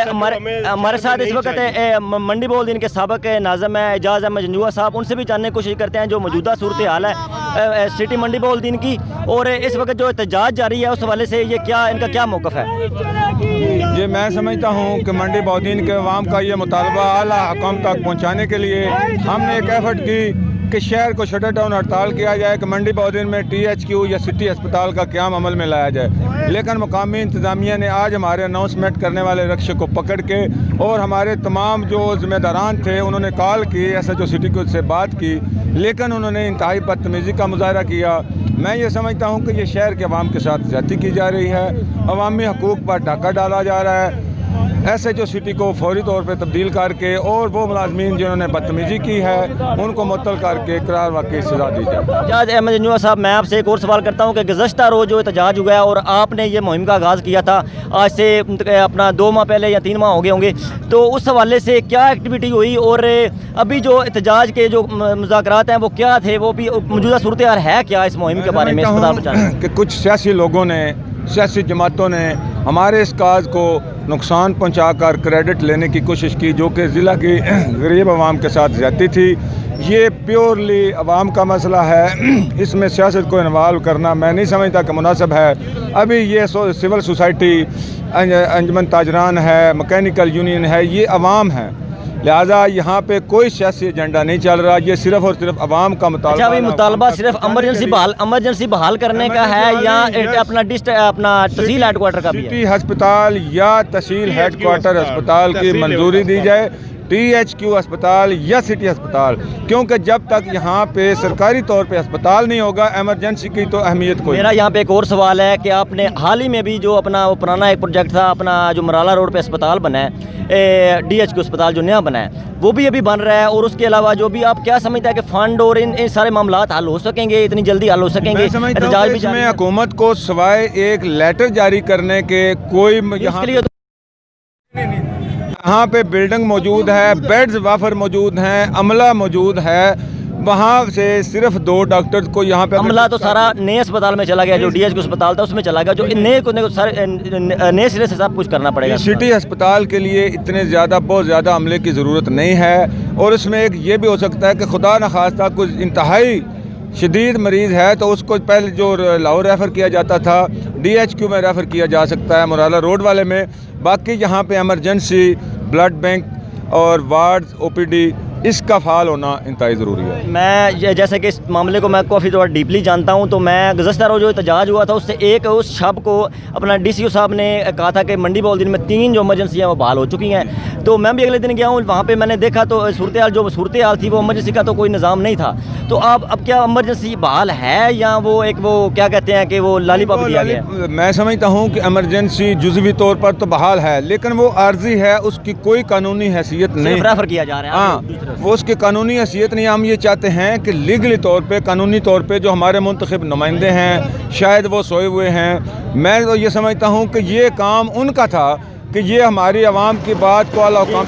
ہمارے ساتھ اس وقت منڈی بولدین کے سابق ناظم ہے اعجاز احمد جنجوعہ صاحب، ان سے بھی جاننے کی کوشش کرتے ہیں جو موجودہ صورتحال ہے سٹی منڈی بولدین کی، اور اس وقت جو احتجاج جاری ہے اس حوالے سے یہ کیا ان کا کیا موقف ہے؟ یہ میں سمجھتا ہوں کہ منڈی بولدین کے عوام کا یہ مطالبہ اعلیٰ حکام تک پہنچانے کے لیے ہم نے ایک ایفرٹ کی کہ شہر کو شٹر ڈاؤن ہڑتال کیا جائے کہ منڈی بولدین میں ٹی ایچ کیو یا سٹی ہسپتال کا قیام عمل میں لایا جائے، لیکن مقامی انتظامیہ نے آج ہمارے اناؤنسمنٹ کرنے والے رکشے کو پکڑ کے اور ہمارے تمام جو ذمہ داران تھے انہوں نے کال کی ایس ایچ او سٹی کو سے بات کی، لیکن انہوں نے انتہائی بدتمیزی کا مظاہرہ کیا۔ میں یہ سمجھتا ہوں کہ یہ شہر کے عوام کے ساتھ زیادتی کی جا رہی ہے، عوامی حقوق پر ڈاکہ ڈالا جا رہا ہے۔ ایس ایچ او سٹی کو فوری طور پہ تبدیل کر کے اور وہ ملازمین جنہوں نے بدتمیزی کی ہے ان کو معطل کر کے قرار واقعی سزا دی جائے۔ اعجاز احمد جنجوعہ صاحب، میں آپ سے ایک اور سوال کرتا ہوں کہ گزشتہ روز جو احتجاج ہوا ہے اور آپ نے یہ مہم کا آغاز کیا تھا آج سے اپنا 2 ماہ پہلے یا 3 ماہ ہو گئے ہوں گے، تو اس حوالے سے کیا ایکٹیویٹی ہوئی اور ابھی جو احتجاج کے جو مذاکرات ہیں وہ کیا تھے، وہ بھی موجودہ صورتحال ہے کیا اس مہم کے بارے میں اسپتال بچانے کہ کچھ سیاسی لوگوں نے، سیاسی جماعتوں نے ہمارے اس کاز کو نقصان پہنچا کر کریڈٹ لینے کی کوشش کی، جو کہ ضلع کی غریب عوام کے ساتھ زیادتی تھی۔ یہ پیورلی عوام کا مسئلہ ہے، اس میں سیاست کو انوالو کرنا میں نہیں سمجھتا کہ مناسب ہے۔ ابھی یہ سول سوسائٹی، انجمن تاجران ہے، مکینیکل یونین ہے، یہ عوام ہے، لہٰذا یہاں پہ کوئی سیاسی ایجنڈا نہیں چل رہا، یہ صرف اور صرف عوام کا مطالبہ۔ اچھا، ابھی مطالبہ صرف ایمرجنسی بحال کرنے کا ہے یا اپنا تحصیل ہیڈ کوارٹر کا بھی ہے؟ سٹی ہسپتال یا تحصیل ہیڈ کوارٹر ہسپتال کی منظوری دی جائے، ٹی ایچ کیو ہسپتال یا سٹی ہسپتال، کیونکہ جب تک یہاں پہ سرکاری طور پہ ہسپتال نہیں ہوگا ایمرجنسی کی تو اہمیت کوئی۔ میرا یہاں پہ ایک اور سوال ہے کہ آپ نے حال ہی میں بھی جو اپنا وہ پرانا ایک پروجیکٹ تھا، اپنا جو مرالا روڈ پہ ہسپتال بنا ہے، ڈی ایچ کیو ہسپتال جو نیا بنا ہے وہ بھی ابھی بن رہا ہے، اور اس کے علاوہ جو بھی آپ کیا سمجھتا ہے کہ فنڈ اور ان سارے معاملات حل ہو سکیں گے، اتنی جلدی حل ہو سکیں گے؟ احتجاج بھی اس میں حکومت کو سوائے ایک لیٹر جاری کرنے کے کوئی یہاں پہ بلڈنگ موجود ہے، بیڈز وافر موجود ہیں، عملہ موجود ہے، وہاں سے صرف 2 ڈاکٹرز کو یہاں پہ عملہ تو سارا نئے اسپتال میں چلا گیا، جو ڈی ایچ کیو اسپتال تھا اس میں چلا گیا، جو نئے سرے سے سب کچھ کرنا پڑے گا۔ سٹی ہسپتال کے لیے اتنے زیادہ بہت زیادہ عملے کی ضرورت نہیں ہے، اور اس میں ایک یہ بھی ہو سکتا ہے کہ خدا نخواستہ کچھ انتہائی شدید مریض ہے تو اس کو پہلے جو لاہور ریفر کیا جاتا تھا ڈی ایچ کیو میں ریفر کیا جا سکتا ہے مرالا روڈ والے میں، باقی یہاں پہ ایمرجنسی، بلڈ بینک اور وارڈز، او پی ڈی، اس کا فعال ہونا انتہائی ضروری ہے۔ میں جیسے کہ اس معاملے کو میں کافی تھوڑا ڈیپلی جانتا ہوں، تو میں گزشتہ روز جو احتجاج ہوا تھا اس سے اس شب کو اپنا ڈی سی او صاحب نے کہا تھا کہ منڈی بولدین میں 3 جو ایمرجنسی ہیں وہ بحال ہو چکی ہیں، تو میں بھی اگلے دن گیا ہوں وہاں پہ، میں نے دیکھا تو صورتحال تھی وہ ایمرجنسی کا تو کوئی نظام نہیں تھا، تو اب کیا ایمرجنسی بحال ہے یا وہ ایک وہ کیا کہتے ہیں کہ وہ لالی پاپ دیا گیا ہے؟ میں سمجھتا ہوں کہ ایمرجنسی جزوی طور پر تو بحال ہے، لیکن وہ عارضی ہے، اس کی کوئی قانونی حیثیت نہیں، ریفر کیا جا رہا ہے۔ ہاں، وہ اس کی قانونی حیثیت نہیں۔ ہم یہ چاہتے ہیں کہ لیگلی طور پہ، قانونی طور پہ جو ہمارے منتخب نمائندے ہیں شاید وہ سوئے ہوئے ہیں، میں تو یہ سمجھتا ہوں کہ یہ کام ان کا تھا کہ یہ ہماری عوام کی بات کو اعلیٰ حکام